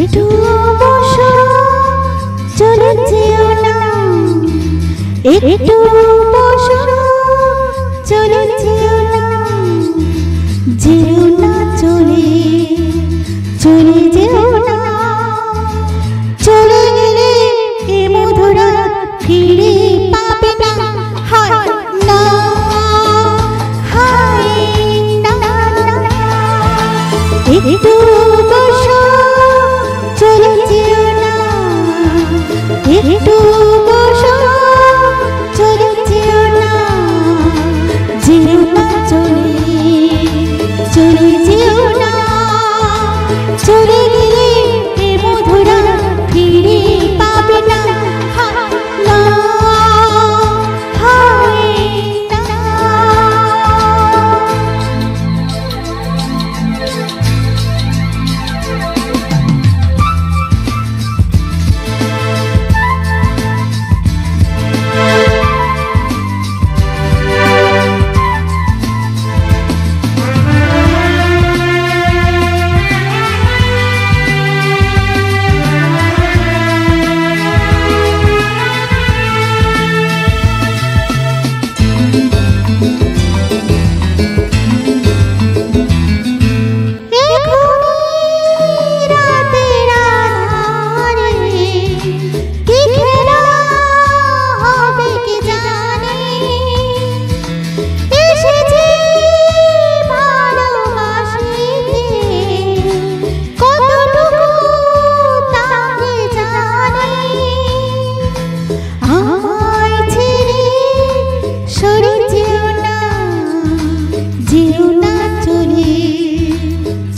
একটু বসো চলে যেও না, একটু বসো চলে যেও না, যেও না চলে চলে যেও না, চলে গেলে এ মধুরা ফিরে পাবে না। হায় না হায় না, একটু বসো চলে যেও না, একটু বসো চলে যেও না, যেও না চলে চলে যেও না, চলে গেলে এ মধুরা ফিরে পাবে না। না হায় না।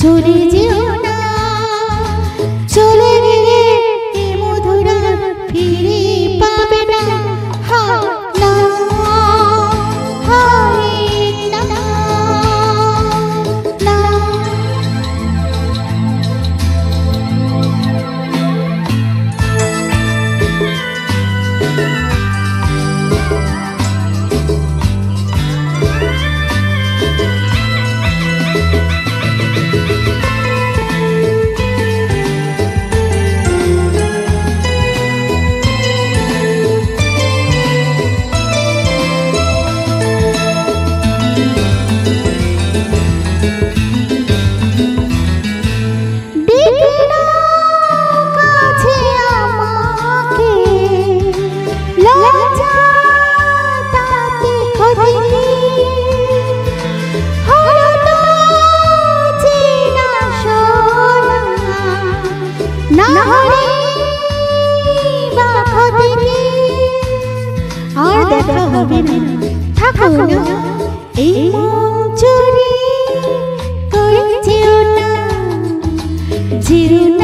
চলে যেও না, চলে গেলে এ মধুরা ফিরে পাবে না। হায় না হায় না না। আর দেখা হবে না, থাকো না এই মন চুরি করে যেও না, যেও না।